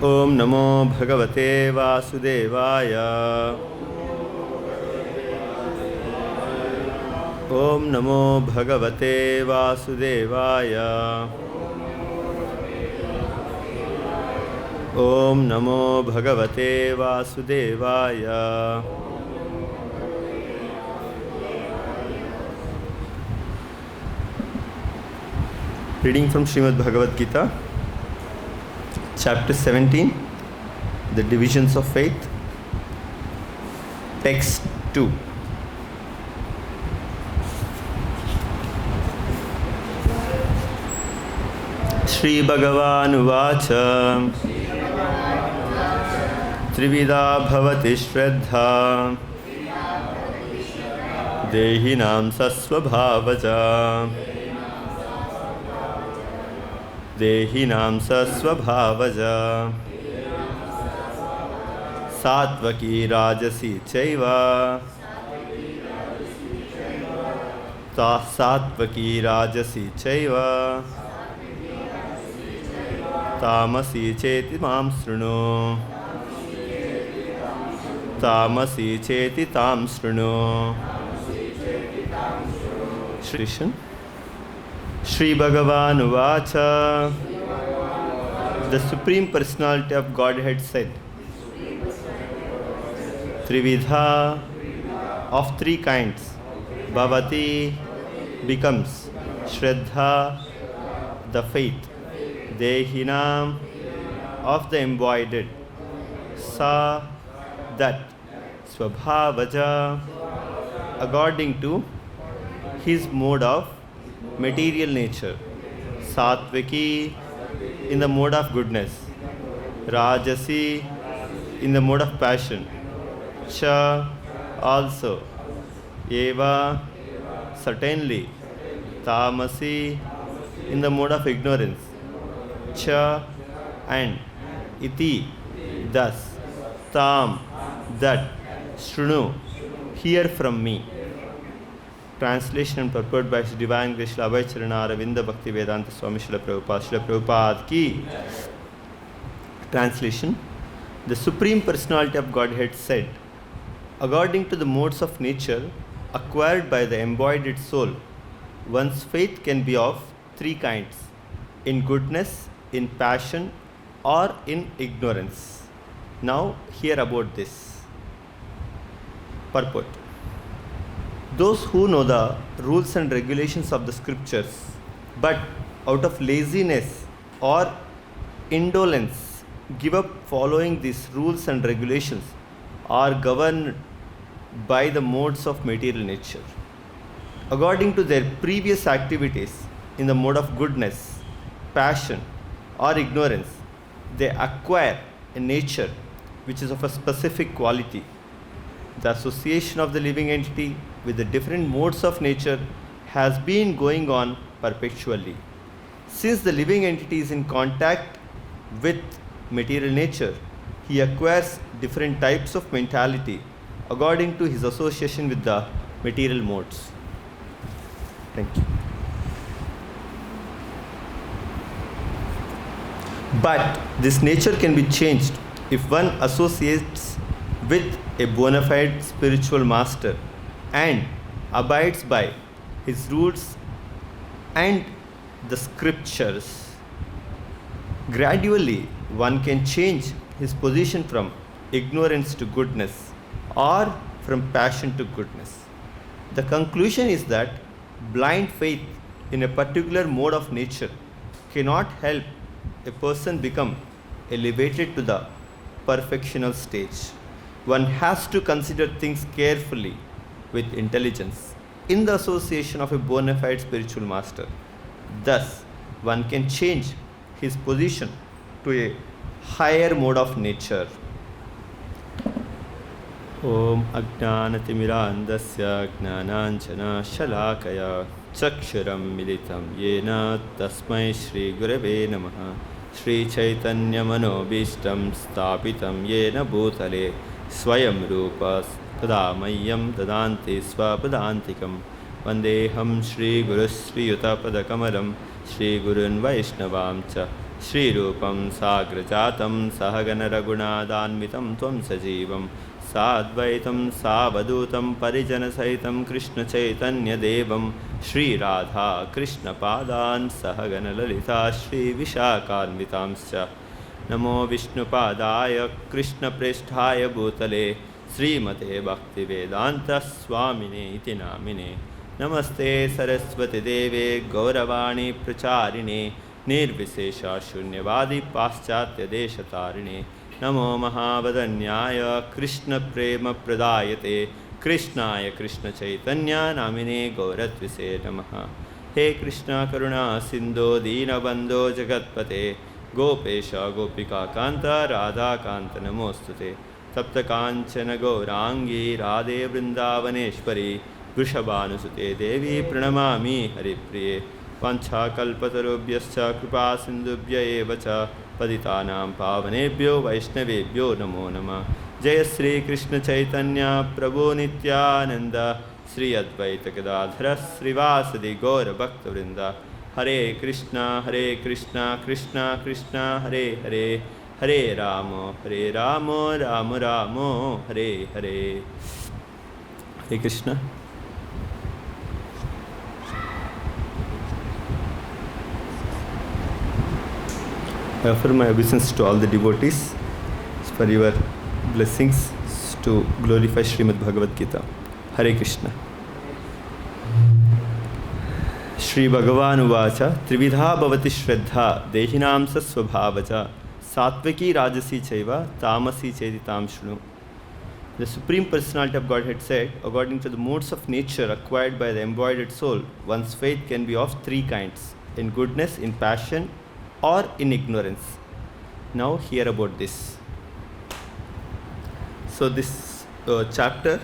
ओम नमो भगवते वासुदेवाय। ओम नमो भगवते वासुदेवाय। ओम नमो भगवते वासुदेवाय। Reading from Srimad Bhagavad Gita, Chapter 17, The Divisions of Faith, Text 2. Shri Bhagavan Uvacha Trivida Bhavati Shraddha Dehinam Sasvabhavaja Dehinam Sasvabhavaja Satvaki Rajasi Chaiva Satvaki Rajasi Chaiva Tamasi Cheti Mam Srunu Tamasi Cheti Tam Srunu. Shri Shri Bhagavan Uvacha. The Supreme Personality of Godhead said, Trividha, of three kinds. Bhavati becomes, Shraddha, the faith. Dehinam, of the embodied. Sa, that. Swabhavaja, according to his mode of material nature. Satvaki, in the mode of goodness. Rajasi, in the mode of passion. Cha, also. Eva, certainly. Tamasi, in the mode of ignorance. Cha, and. Iti, thus. Tam, that. Shrunu, hear from me. Translation and purport by His Divine Grace Abhay Charana Aravinda Bhakti Vedanta Swami Srila Prabhupada. Srila Prabhupada ki. Translation. The Supreme Personality of Godhead said, according to the modes of nature acquired by the embodied soul, one's faith can be of three kinds: in goodness, in passion, or in ignorance. Now, hear about this. Purport. Those who know the rules and regulations of the scriptures, but out of laziness or indolence give up following these rules and regulations, are governed by the modes of material nature. According to their previous activities in the mode of goodness, passion, or ignorance, they acquire a nature which is of a specific quality. The association of the living entity with the different modes of nature has been going on perpetually. Since the living entity is in contact with material nature, he acquires different types of mentality according to his association with the material modes. Thank you. But this nature can be changed if one associates with a bona fide spiritual master and abides by his rules and the scriptures. Gradually, one can change his position from ignorance to goodness or from passion to goodness. The conclusion is that blind faith in a particular mode of nature cannot help a person become elevated to the perfectional stage. One has to consider things carefully with intelligence in the association of a bona fide spiritual master. Thus, one can change his position to a higher mode of nature. Om Ajnanatimirandasya Jnananjana Shalakaya Chakshuram Militam Yena Tasmai Shri Gurave Namaha Shri Chaitanya Manobishtam Stapitam Yena Bhutale Swayam Rupas Tadamayam Tadanti Swapadantikam Vandeham Shri Guru Sri Yuta Padakamalam Shri Gurun Vaishnavam Cha श्रीरूपं साग्रजातं सहगणरघुनाथान्वितं त्वं सजीवं साद्वैतं सावधूतं परिजनसहितं कृष्णचैतन्यदेवं श्रीराधा कृष्णपादान् सहगणललिता श्रीविशाखान्वितांश्च नमो विष्णुपादाय कृष्णप्रेष्ठाय भूतले श्रीमते भक्तिवेदान्तस्वामिने इति नामिने नमस्ते सरस्वतीदेवे गौरवाणी प्रचारिणे निर्विशेषशून्यवादी पाश्चात्यदेशतारिणे नमो महावदन्याय कृष्णप्रेमप्रदायते कृष्णाय कृष्णचैतन्य नामिने गौरत्विषे नमः। हे कृष्ण करुणा सिन्धो दीनबन्धो जगत्पते गोपेश गोपिकान्त राधाकान्त नमोस्तुते सप्तकाञ्चन गौरांगी राधे वृन्दावनेश्वरी वृषभानुसुते देवी प्रणमामि हरिप्रिये वाञ्छाकल्पतरुभ्यश्च कृपा सिन्धुभ्य एव च पतितानां पावनेभ्यो वैष्णवेभ्यो नमो नमः। जय श्री कृष्ण चैतन्य प्रभु नित्यानंद श्री अद्वैत गदाधर श्रीवासदि गौर भक्तवृंद हरे कृष्णा कृष्णा कृष्णा हरे हरे हरे राम राम राम हरे हरे। हरे Krishna. I offer my obeisance to all the devotees for your blessings to glorify Srimad Bhagavad Gita. Hare Krishna. Shri Bhagavan Uvacha Trividha Bhavati Shraddha Dehinam Sasvabhavacha Satvaki Rajasi Chaiva Tamasi Cheditam Shunu. The Supreme Personality of Godhead said, according to the modes of nature acquired by the embodied soul, one's faith can be of three kinds: in goodness, in passion, or in ignorance. Now hear about this. So this chapter,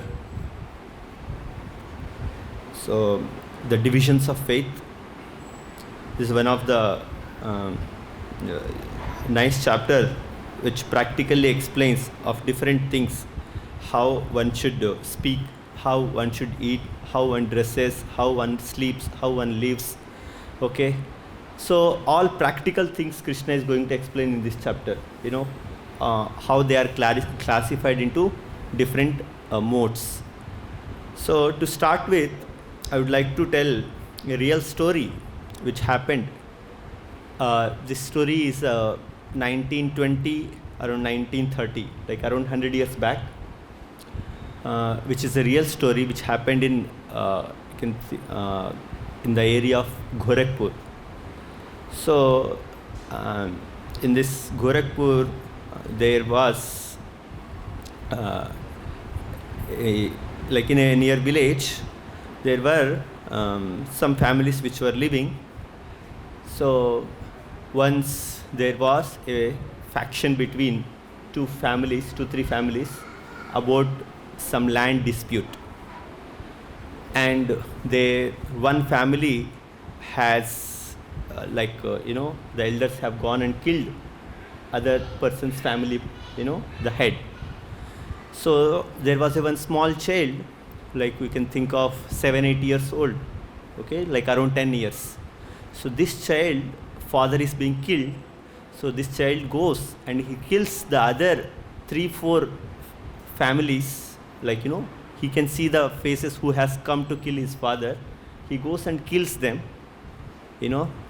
so the divisions of faith, this is one of the nice chapter which practically explains of different things, how one should speak, how one should eat, how one dresses, how one sleeps, how one lives. Okay. So all practical things Krishna is going to explain in this chapter, how they are classified into different modes. So to start with, I would like to tell a real story which happened. This story is 1920, around 1930, like around 100 years back, which is a real story which happened in the area of Gorakhpur. So, in this Gorakhpur, there was, like in a near village, there were some families which were living. So, once there was a faction between two, three families about some land dispute. And one family has the elders have gone and killed other person's family, the head. So there was one small child, like we can think of 7-8 years old, okay, like around 10 years. So this child, father is being killed. So this child goes and he kills the other 3-4 families, he can see the faces who has come to kill his father. He goes and kills them,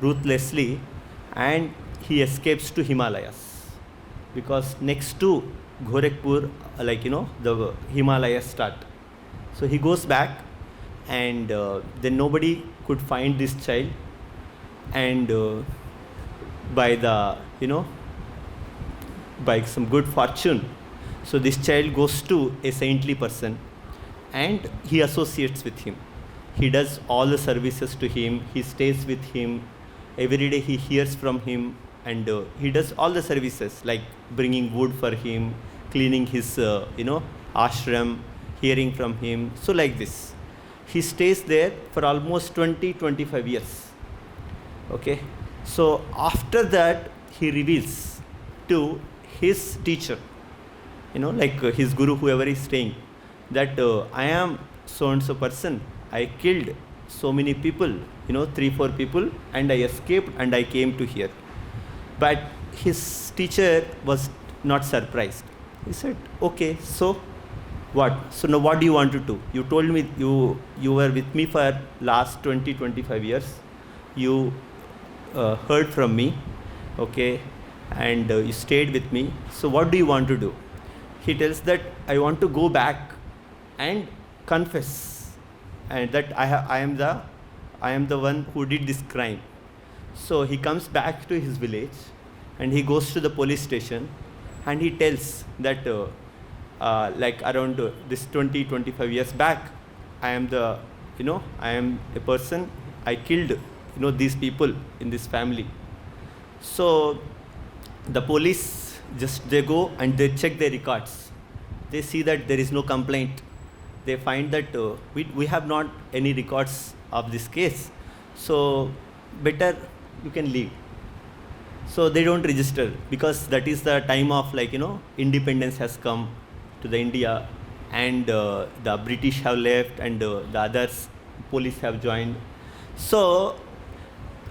ruthlessly, and he escapes to Himalayas, because next to Gorakhpur, the Himalayas start. So he goes back, and then nobody could find this child, and by some good fortune, so this child goes to a saintly person, and he associates with him. He does all the services to him, he stays with him, every day he hears from him, and he does all the services like bringing wood for him, cleaning his ashram, hearing from him. So like this, he stays there for almost 20-25 years. Okay. So after that, he reveals to his teacher, his guru, whoever is staying, that I am so and so person. I killed so many people, 3-4 people, and I escaped and I came to here. But his teacher was not surprised. He said, okay, so what? So now what do you want to do? You told me you were with me for last 20-25 years. You heard from me, okay, and you stayed with me. So what do you want to do? He tells that I want to go back and confess, and that I am the one who did this crime. So he comes back to his village, and he goes to the police station, and he tells that like around this 20-25 years back, I am a person, I killed these people in this family. So the police they go and they check their records. They see that there is no complaint. They find that we have not any records of this case, so better you can leave. So they don't register, because that is the time of independence has come to the India, and the British have left, and the others police have joined. So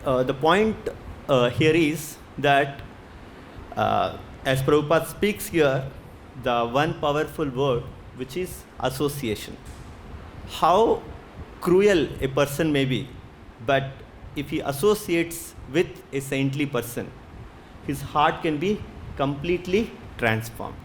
the point here is that as Prabhupada speaks here, the one powerful word, which is association. How cruel a person may be, but if he associates with a saintly person, his heart can be completely transformed.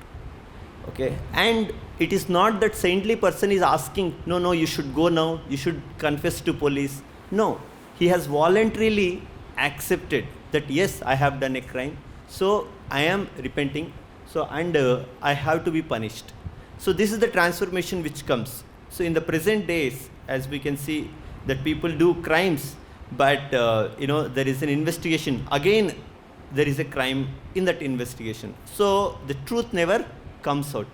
Okay, and it is not that saintly person is asking, no, you should go now, you should confess to police. No, he has voluntarily accepted that yes, I have done a crime, so I am repenting, so and I have to be punished. So this is the transformation which comes. So in the present days, as we can see, that people do crimes, but there is an investigation. Again, there is a crime in that investigation. So the truth never comes out.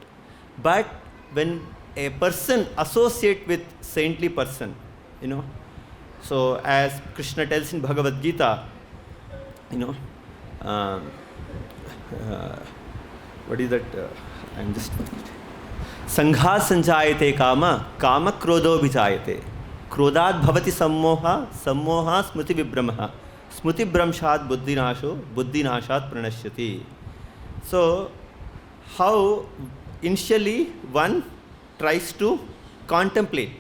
But when a person associate with saintly person, so as Krishna tells in Bhagavad Gita, what is that? I'm just Sangha sanjayate kama, kama krodho vijayate. Krodad bhavati sammoha, sammoha smriti vibhramaha. Smriti bhramshat buddhinasho, buddhinashat pranashyati. So, how initially one tries to contemplate,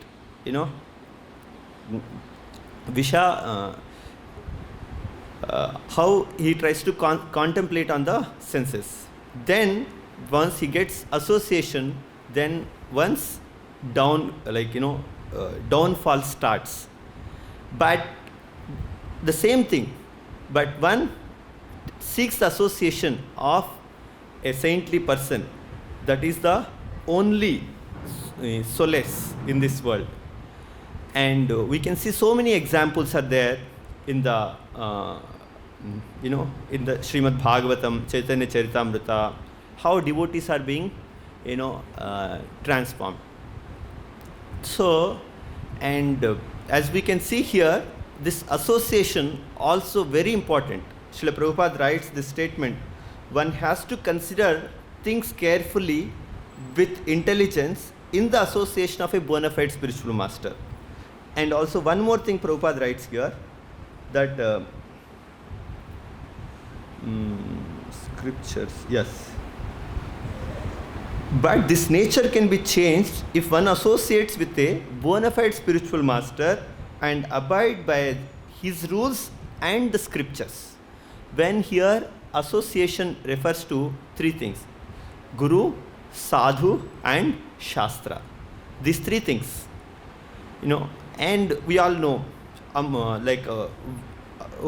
how he tries to contemplate on the senses. Then, once he gets association, then once downfall starts. But the same thing, but one seeks the association of a saintly person. That is the only solace in this world. And we can see so many examples are there in the in the Srimad Bhagavatam, Chaitanya Charitamrita, how devotees are being transformed. So, and as we can see here, this association also very important. Srila Prabhupada writes this statement: one has to consider things carefully with intelligence in the association of a bona fide spiritual master. And also one more thing Prabhupada writes here, that scriptures, yes. But this nature can be changed if one associates with a bona fide spiritual master and abide by his rules and the scriptures. When here association refers to three things: Guru, Sadhu and Shastra. These three things, and we all know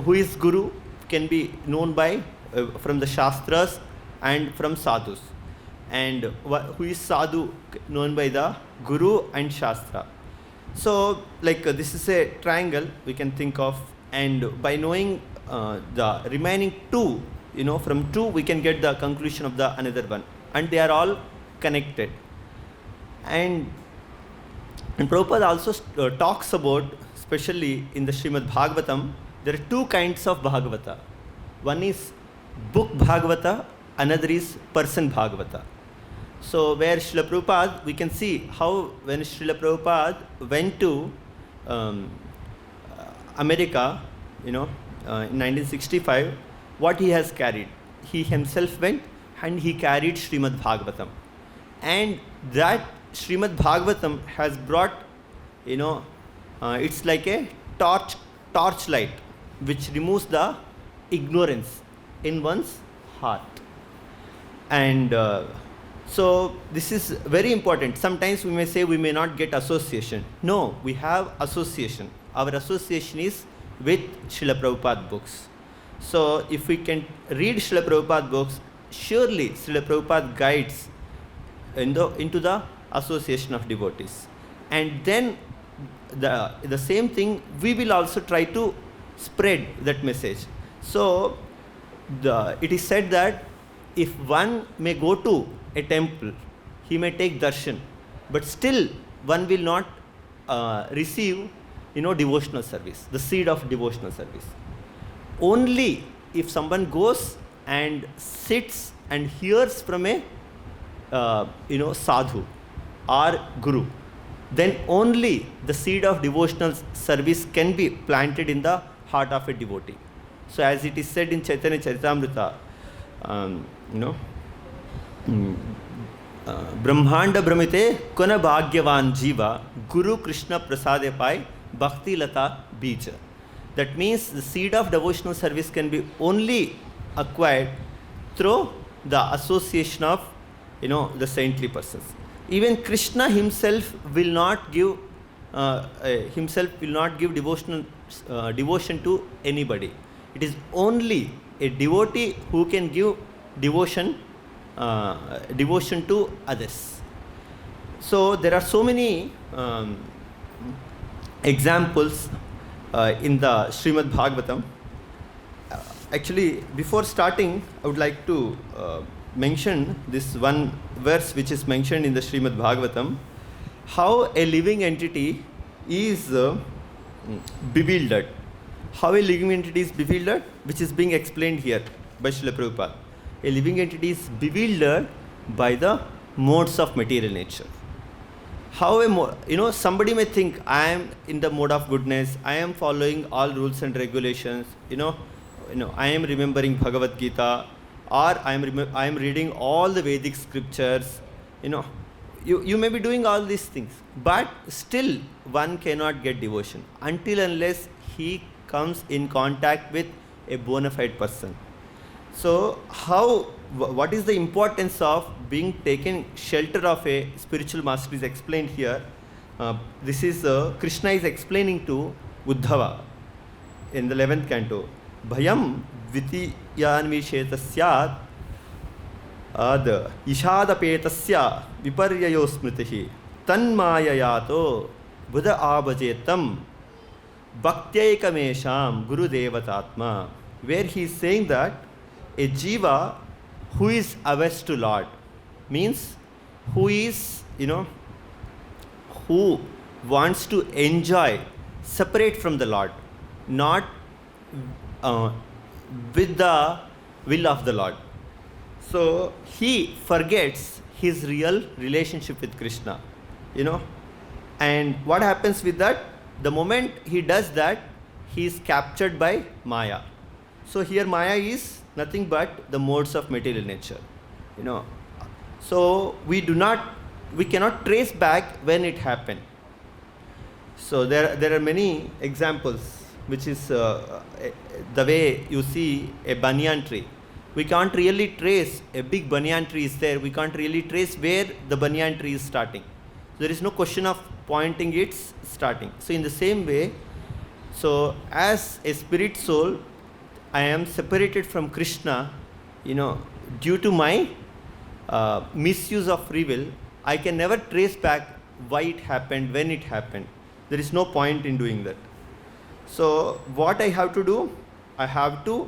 who is Guru can be known by from the Shastras and from Sadhus. And who is Sadhu known by the Guru and Shastra. So this is a triangle we can think of, and by knowing the remaining two, from two we can get the conclusion of the another one, and they are all connected. And Prabhupada also talks about, especially in the Srimad Bhagavatam, there are two kinds of Bhagavata. One is book Bhagavata, another is person Bhagavata. So where Srila Prabhupada, we can see how when Srila Prabhupada went to America, in 1965, what he has carried. He himself went and he carried Srimad Bhagavatam. And that Srimad Bhagavatam has brought, it's like a torchlight which removes the ignorance in one's heart. And so this is very important. Sometimes we may say we may not get association. No, we have association. Our association is with Srila Prabhupada books. So if we can read Srila Prabhupada books, surely Srila Prabhupada guides into the association of devotees. And then the same thing, we will also try to spread that message. So it is said that if one may go to a temple, he may take darshan, but still one will not receive devotional service, the seed of devotional service. Only if someone goes and sits and hears from a sadhu or guru, then only the seed of devotional service can be planted in the heart of a devotee. So as it is said in Chaitanya Charitamrita, Brahmanda Brahmite Kona Bhagyavan Jiva Guru Krishna Prasade Pai Bhakti Lata Bija. That means the seed of devotional service can be only acquired through the association of the saintly persons. Even Krishna himself will not give devotion to anybody. It is only a devotee who can give devotion to others. So there are so many examples in the Srimad Bhagavatam. Actually, before starting, I would like to mention this one verse which is mentioned in the Srimad Bhagavatam, how a living entity is bewildered. How a living entity is bewildered, which is being explained here by Srila Prabhupada. A living entity is bewildered by the modes of material nature. How somebody may think, I am in the mode of goodness, I am following all rules and regulations, I am remembering Bhagavad Gita, or I am reading all the Vedic scriptures, you may be doing all these things, but still one cannot get devotion until unless he comes in contact with a bona fide person. So what is the importance of being taken shelter of a spiritual master is explained here. This is Krishna is explaining to Uddhava in the 11th canto. Bhayam vitiyanvisheta syat ad ishadapetasya viparyayo smritihi tanmayayato buddha abhajetam bhaktyakamesham guru devatatma, where he is saying that a jiva who is averse to Lord means who is who wants to enjoy separate from the Lord, not with the will of the Lord. So he forgets his real relationship with Krishna, and what happens with that? The moment he does that, he is captured by Maya. So here Maya is nothing but the modes of material nature, So we cannot trace back when it happened. So there are many examples, which is the way you see a banyan tree. We can't really trace, a big banyan tree is there, we can't really trace where the banyan tree is starting. There is no question of pointing its starting. So in the same way, so as a spirit soul, I am separated from Krishna, due to my misuse of free will. I can never trace back why it happened, when it happened. There is no point in doing that. So what I have to do, I have to,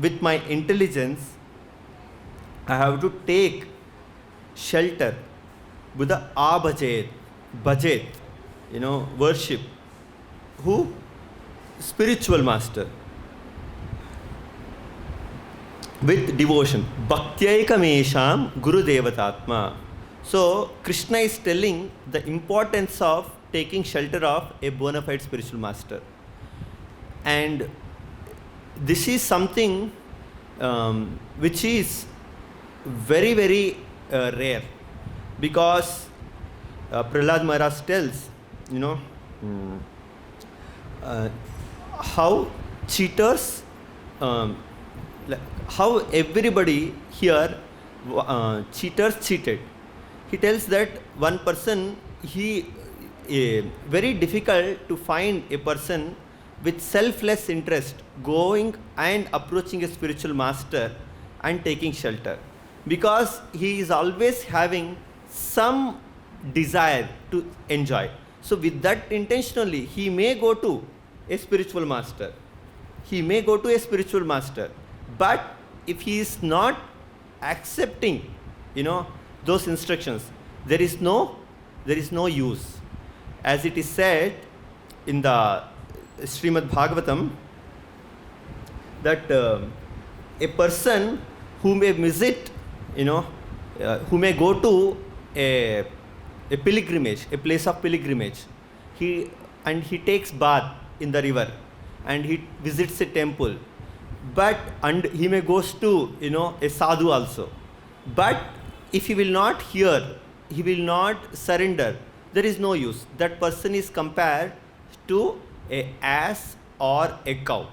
with my intelligence, I have to take shelter with the abhajet, worship. Who? Spiritual master. With devotion. Bhaktyakamesham Guru Devatatma. So Krishna is telling the importance of taking shelter of a bona fide spiritual master. And this is something which is very, very rare, because Prahlad Maharaj tells, you know, how cheaters, how everybody here, cheaters cheated. He tells that one person, very difficult to find a person with selfless interest going and approaching a spiritual master and taking shelter, because he is always having some desire to enjoy. So with that intentionally, he may go to a spiritual master. He may go to a spiritual master. But if he is not accepting, you know, those instructions, there is no use. As it is said in the Srimad Bhagavatam, that a person who may visit, you know, who may go to a pilgrimage, a place of pilgrimage, he takes bath in the river, and he visits a temple, but he may goes to, you know, a sadhu also. But if he will not hear, he will not surrender, there is no use. That person is compared to a ass or a cow,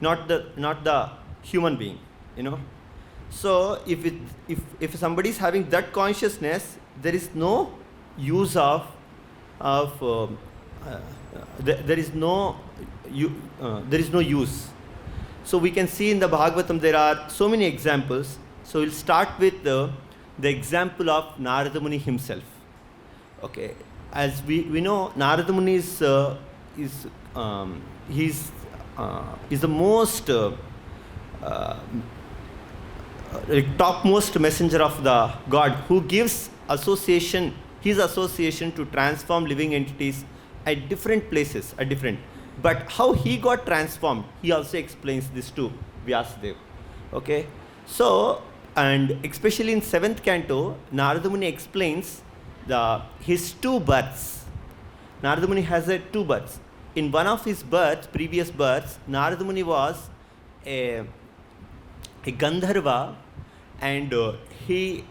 not the human being, you know. So if somebody is having that consciousness, there is no use there is no use. So we can see in the Bhagavatam there are so many examples. So we'll start with the example of Narada Muni himself. Okay, as we know, Narada Muni is the most topmost messenger of the God, who gives his association to transform living entities at different places, but how he got transformed, he also explains this to Vyasadeva. Okay, so, and especially in 7th canto, Narada Muni explains his two births. Narada Muni has two births. In one of his previous births, Narada Muni was a Gandharva, and he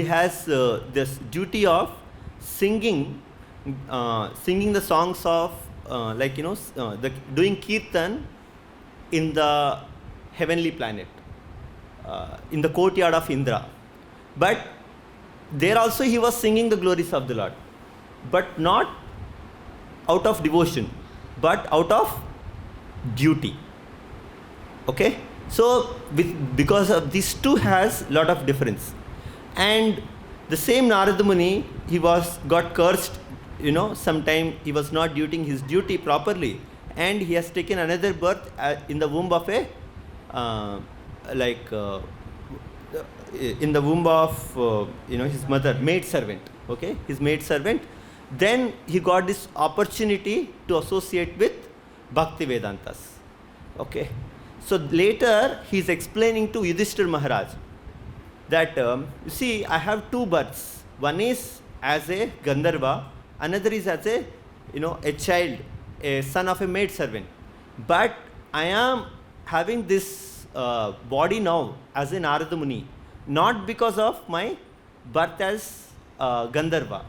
has this duty of singing the songs of doing kirtan in the heavenly planet, in the courtyard of Indra. But there also he was singing the glories of the Lord, but not out of devotion, but out of duty. Okay, so because of these two has lot of difference. And the same Narada Muni, he got cursed, you know, sometime he was not doing his duty properly, and he has taken another birth in the womb of in the womb of his mother, maid servant. Okay, his maid servant. Then he got this opportunity to associate with Bhakti Vedantas. Okay, so later he is explaining to Yudhishthira Maharaj that you see, I have two births. One is as a Gandharva, another is as a child, a son of a maid servant. But I am having this body now as a Narada Muni, not because of my birth as Gandharva,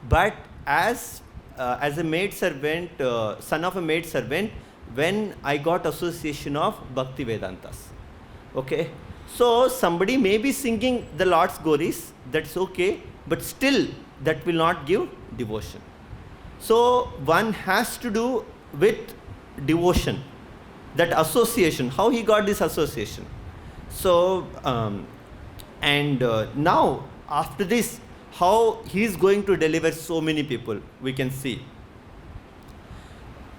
but as a maid servant, son of a maid servant, when I got association of Bhakti Vedantas. Okay, so somebody may be singing the Lord's glories, that's okay, but still that will not give devotion. So one has to do with devotion, that association, how he got this association. So now after this, how he is going to deliver so many people, we can see.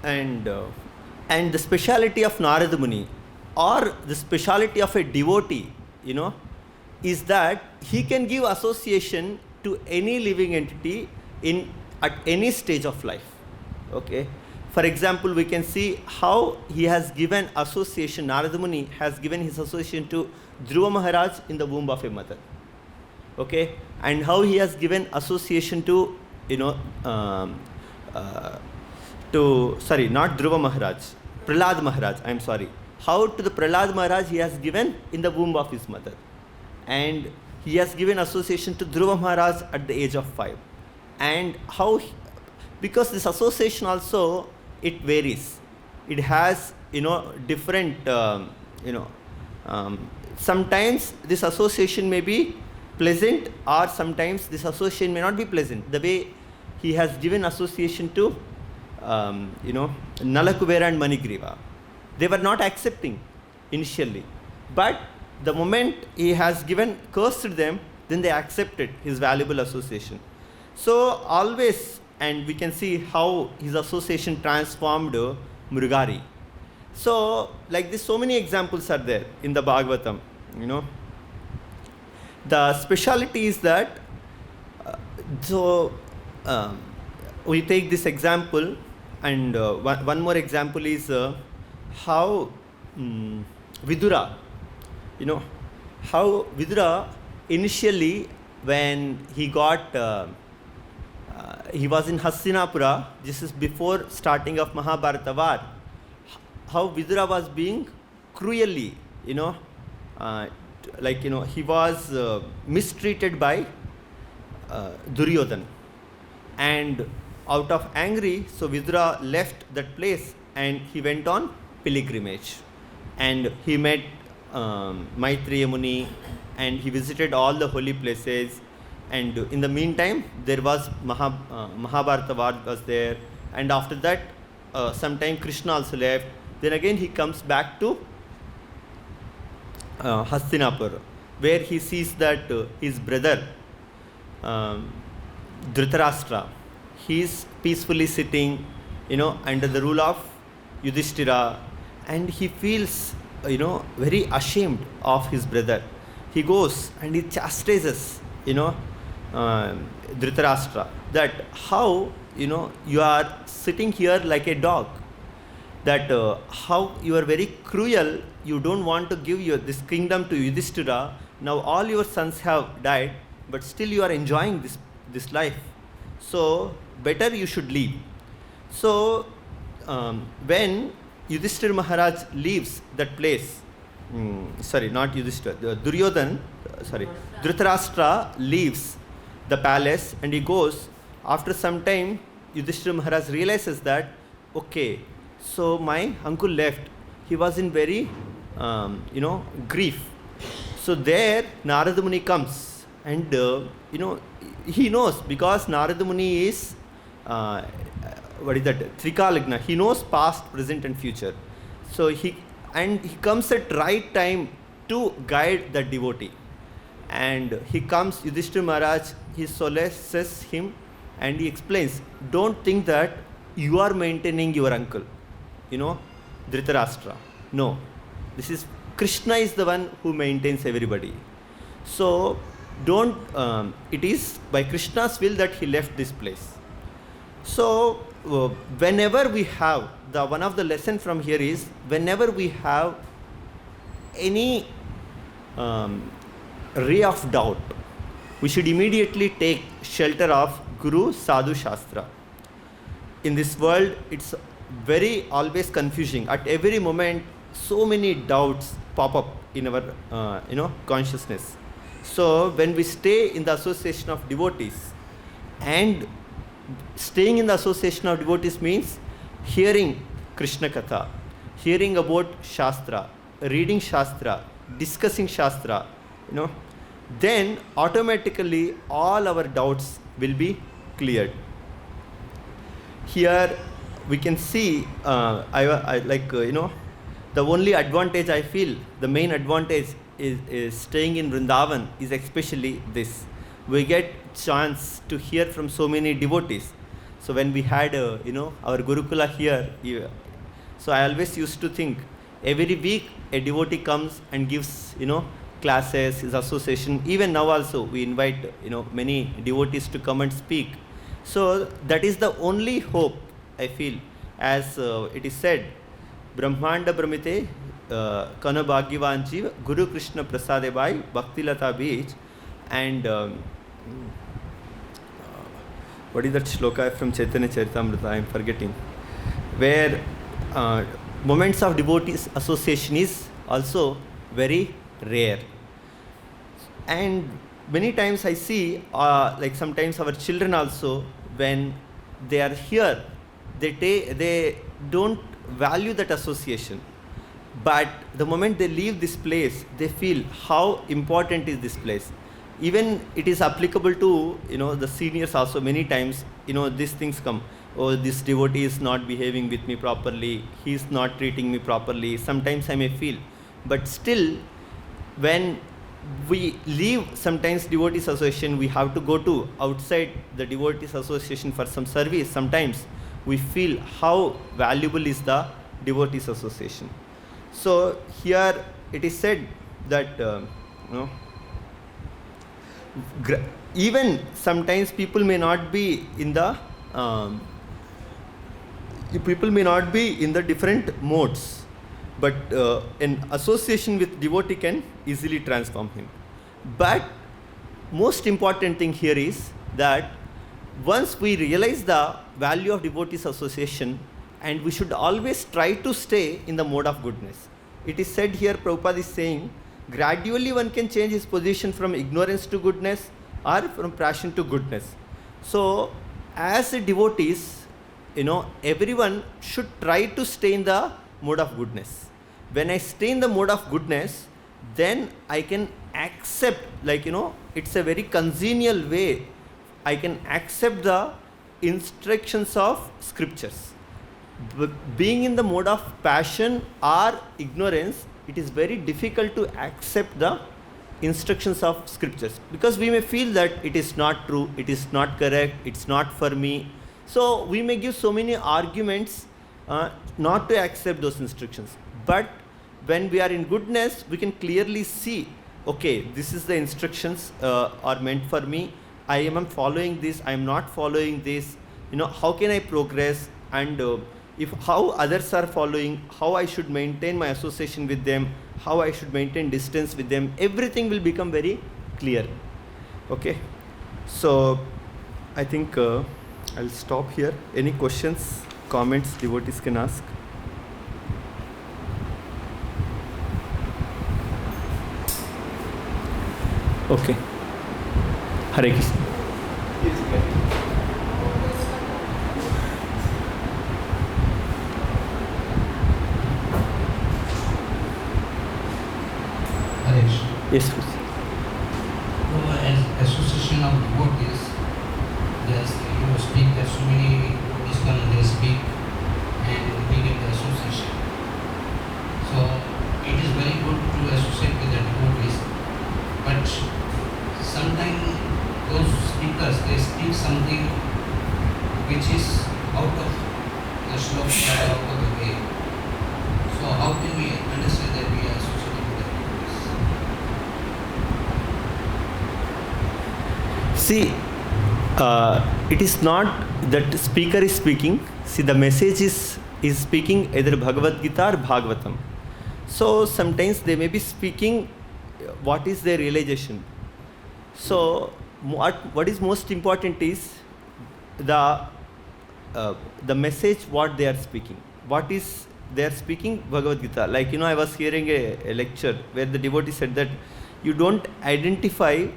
And the speciality of Narada Muni, or the speciality of a devotee, is that he can give association to any living entity at any stage of life. Okay, for example, we can see how he has given association. Narada Muni has given his association to Dhruva Maharaj in the womb of a mother. Okay, and how he has given association to not Dhruva Maharaj, Prahlad Maharaj, I am sorry. how to the Prahlad Maharaj he has given in the womb of his mother. And he has given association to Dhruva Maharaj at the age of 5. And how, because this association also, it varies. It has, different, sometimes this association may be pleasant, or sometimes this association may not be pleasant. The way he has given association to, Nalakubera and Manigriva. They were not accepting initially. But the moment he has given curse to them, then they accepted his valuable association. So always, and we can see how his association transformed Murugari. So like this, so many examples are there in the Bhagavatam. The speciality is that, we take this example, and one more example is how Vidura, how Vidura initially, when he got, he was in Hastinapura, this is before starting of Mahabharata war, how Vidura was being cruelly, he was mistreated by Duryodhan. And out of angry, so Vidura left that place and he went on pilgrimage. And he met Maitreya Muni, and he visited all the holy places. And in the meantime, there was Mahabharata war was there. And after that, sometime Krishna also left. Then again he comes back to Hastinapur, where he sees that his brother Dhritarashtra, he is peacefully sitting, under the rule of Yudhishthira, and he feels, very ashamed of his brother. He goes and he chastises, Dhritarashtra, that how, you are sitting here like a dog, that how you are very cruel, you don't want to give this kingdom to Yudhishthira. Now all your sons have died, but still you are enjoying this life. So better you should leave. So when Yudhishthira Maharaj leaves that place, Dhritarashtra leaves the palace and he goes. After some time, Yudhishthira Maharaj realizes that, okay, so my uncle left. He was in very, grief. So there, Narada Muni comes, and he knows, because Narada Muni is, Trikalagna. He knows past, present, and future. So he comes at right time to guide the devotee. And he comes, Yudhishthira Maharaj, he solaces him, and he explains, don't think that you are maintaining your uncle, Dhritarashtra. No, this is Krishna is the one who maintains everybody. So don't, it is by Krishna's will that he left this place. So whenever we have, one of the lesson from here is, whenever we have any ray of doubt, we should immediately take shelter of Guru, Sadhu, Shastra. In this world, it's very always confusing. At every moment, so many doubts pop up in our consciousness. So when we stay in the association of devotees, and staying in the association of devotees means hearing Krishna Katha, hearing about Shastra, reading Shastra, discussing Shastra, then automatically all our doubts will be cleared. Here we can see, the only advantage I feel, the main advantage is staying in Vrindavan is especially this. We get chance to hear from so many devotees. So when we had, our Gurukula here, so I always used to think, every week a devotee comes and gives, classes, his association. Even now also we invite, many devotees to come and speak. So that is the only hope, I feel. As it is said, Brahmanda Brahmite Kana Bhagyavan Jeev Guru Krishna Prasade Bhai Bhakti Lata Beach. And what is that shloka from Chaitanya Charitamrita? I am forgetting. Where moments of devotees association is also very rare. And many times I see, like sometimes our children also, when they are here, they don't value that association. But the moment they leave this place, they feel how important is this place. Even it is applicable to, the seniors also. Many times, these things come. Oh, this devotee is not behaving with me properly. He is not treating me properly. Sometimes I may feel. But still, when we leave sometimes devotees association, we have to go to outside the devotees association for some service. Sometimes we feel how valuable is the devotees association. So here it is said that even sometimes people may not be in the different modes, but an association with devotee can easily transform him. But most important thing here is that once we realize the value of devotees association, and we should always try to stay in the mode of goodness. It is said here, Prabhupada is saying, gradually one can change his position from ignorance to goodness or from passion to goodness. So as a devotees, everyone should try to stay in the mode of goodness. When I stay in the mode of goodness, then I can accept, it's a very congenial way. I can accept the instructions of scriptures. Being in the mode of passion or ignorance, it is very difficult to accept the instructions of scriptures, because we may feel that it is not true, it is not correct, it's not for me. So we may give so many arguments not to accept those instructions. But when we are in goodness, we can clearly see, okay, this is the instructions are meant for me. I am following this, I am not following this. How can I progress? And if how others are following, how I should maintain my association with them, how I should maintain distance with them, everything will become very clear. Okay, so I think I'll stop here. Any questions, comments devotees can ask? Okay. Hare Krishna. Yes, please. As association of devotees, there's speak. There's so many devotees come and they speak, and we get the association. So it is very good to associate with the devotees, but sometimes those speakers they speak something which is out of the shloka, out of the way. So how can we understand that we are associated with the devotees? See, it is not that speaker is speaking. See, the message is speaking either Bhagavad Gita or Bhagavatam. So sometimes they may be speaking what is their realization. So what is most important is the message what they are speaking. What is they are speaking? Bhagavad Gita. Like, I was hearing a lecture where the devotee said that you don't identify,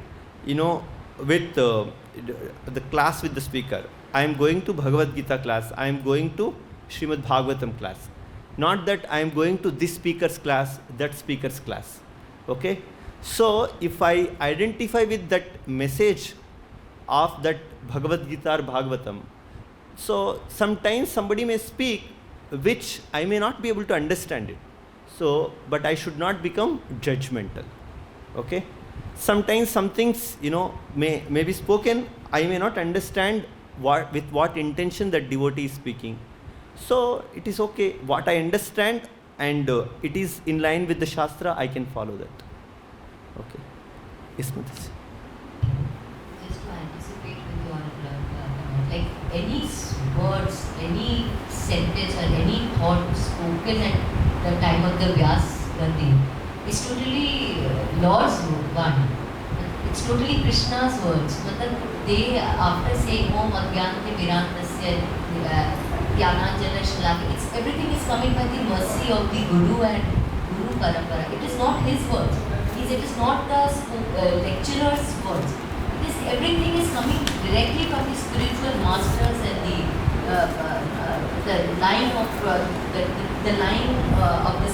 with the class with the speaker. I am going to Bhagavad Gita class. I am going to Srimad Bhagavatam class. Not that I am going to this speaker's class, that speaker's class. Okay? So if I identify with that message of that Bhagavad Gita or Bhagavatam, so sometimes somebody may speak which I may not be able to understand it. So, but I should not become judgmental. Okay? Sometimes some things, may be spoken, I may not understand with what intention that devotee is speaking. So it is okay. What I understand and it is in line with the Shastra, I can follow that. Okay. Yes, Mataji. Just to anticipate with your like any words, any sentence or any thought spoken at the time of the Vyas Gati is totally Lord's one. It's totally Krishna's words. Matlab, they, after saying Om Agyante Virantasya Jnananjana Shalakaya, it's everything is coming by the mercy of the Guru and Guru Parampara. It is not his words. It is not the lecturer's words. Everything is coming directly from the spiritual masters and the line of the line of the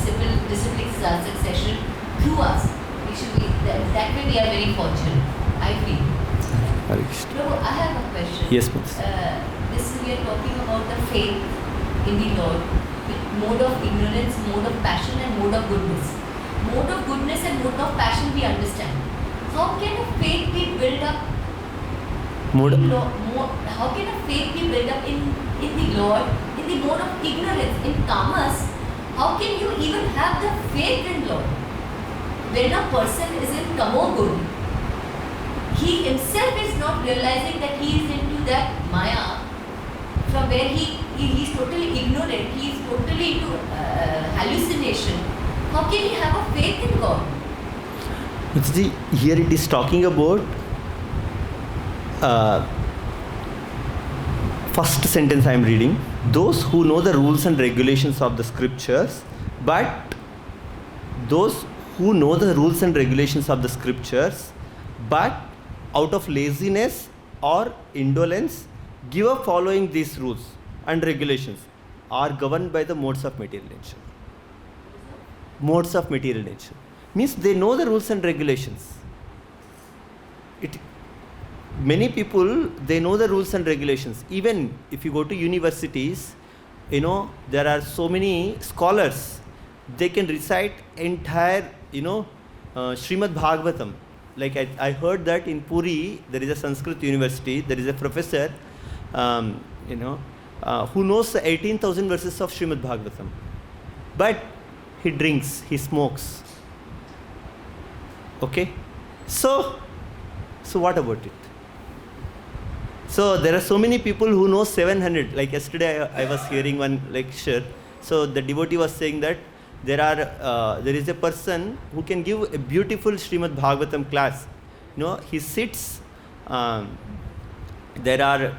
disciplic succession through us. We should be that way. We are very fortunate, I feel. Hare Krishna. Prabhu, I have a question. Yes, please. This we are talking about the faith in the Lord, mode of ignorance, mode of passion, and mode of goodness. Mode of goodness and mode of passion we understand. How can a faith be built up? How can a faith be built up in the Lord, in the mode of ignorance, in tamas? How can you even have the faith in Lord? When a person is in tamogun, he himself is not realizing that he is into that maya, from where he is totally ignorant, he is totally into hallucination. How can he have a faith in God? See, here it is talking about first sentence I am reading. Those who know the rules and regulations of the scriptures, but those who know the rules and regulations of the scriptures, but out of laziness or indolence, give up following these rules and regulations, are governed by the modes of material nature. Modes of material nature means they know the rules and regulations. Many people, they know the rules and regulations. Even if you go to universities, there are so many scholars, they can recite entire, Srimad Bhagavatam. Like I heard that in Puri, there is a Sanskrit university, there is a professor, who knows the 18,000 verses of Srimad Bhagavatam. But he drinks, he smokes. Okay? So what about it? So there are so many people who know 700. Like yesterday I was hearing one lecture. So the devotee was saying that there is a person who can give a beautiful Srimad Bhagavatam class. He sits, there are,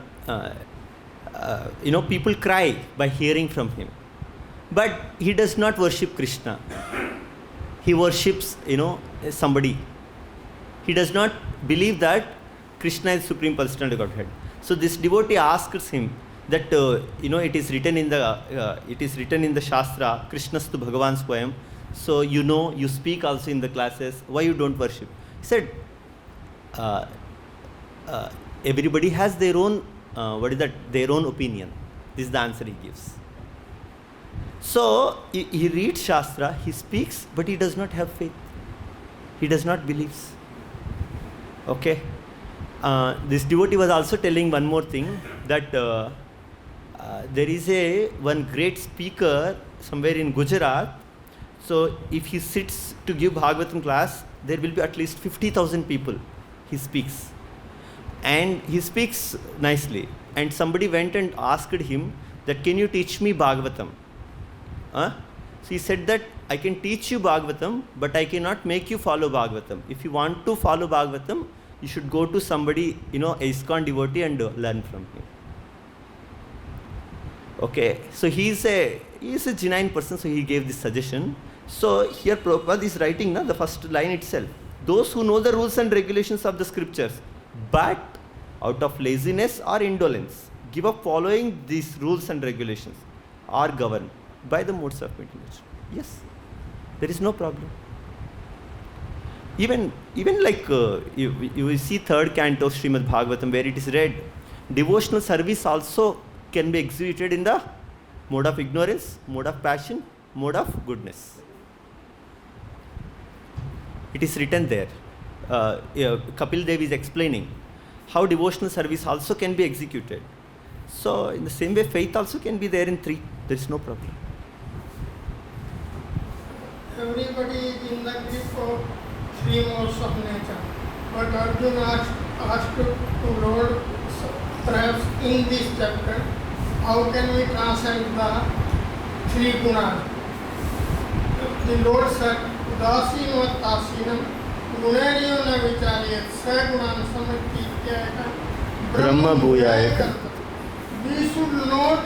people cry by hearing from him. But he does not worship Krishna. He worships, somebody. He does not believe that Krishna is Supreme Personality of Godhead. So this devotee asks him that it is written in the Shastra, Krishnastu Bhagavan Swayam. So you speak also in the classes. Why you don't worship? He said, everybody has their own their own opinion. This is the answer he gives. So he reads Shastra, he speaks, but he does not have faith. He does not believe. Okay. This devotee was also telling one more thing, that there is one great speaker somewhere in Gujarat. So if he sits to give Bhagavatam class, there will be at least 50,000 people. He speaks. And he speaks nicely. And somebody went and asked him that, can you teach me Bhagavatam? So he said that, I can teach you Bhagavatam, but I cannot make you follow Bhagavatam. If you want to follow Bhagavatam, you should go to somebody, a ISKCON devotee and learn from him. Okay, so he is a genuine person, so he gave this suggestion. So here Prabhupada is writing the first line itself. Those who know the rules and regulations of the scriptures, but out of laziness or indolence, give up following these rules and regulations, are governed by the modes of material nature. Yes, there is no problem. Even like you will see third canto of Srimad Bhagavatam, where it is read, devotional service also can be executed in the mode of ignorance, mode of passion, mode of goodness. It is written there. Kapil Dev is explaining how devotional service also can be executed. So in the same way, faith also can be there in three. There is no problem. Everybody is in the grip of three modes of nature. But Arjuna asked to Lord, perhaps in this chapter, how can we transcend the three gunas? The Lord said, Udasinam Tasinam गुणेरियो न विचार्य सगुणान समतीत्याय ब्रह्म भूयाय We should not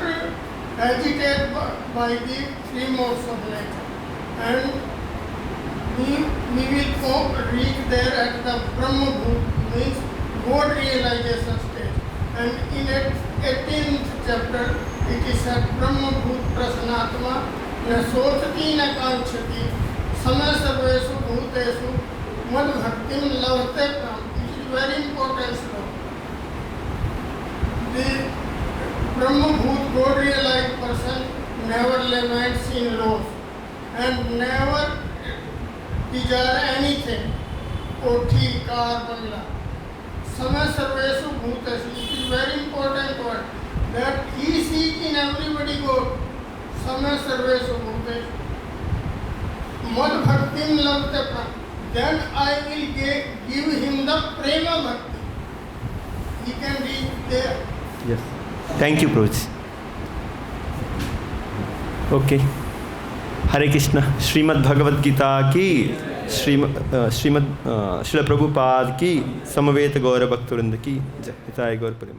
agitate by the three modes of nature, and we will reach there at the Brahma Bhut, means God realization stage. And in 18th chapter it is said Brahma Bhut Prasannatma न सोचती न कांक्षति समय सर्वेषु भूतेषु मद भक्तिं लभते प्राम. It is very important sloka. The Brahma Bhut God realized person never laments in loss and never desire anything. Kothi, car, bangla. Sama sarvesu bhutesu. It is very important word that he sees in everybody God. Sama sarvesu bhutesu. Mad bhaktim lavte pram. Then I will give him the prema bhakti. He can reach there. Yes. Thank you, Prabhuji. Okay. हरे कृष्ण. श्रीमद् भगवद गीता की श्रीमद् श्रील प्रभुपाद की समवेत गौर भक्तवृंद की जय. हिताय गौर प्रेम.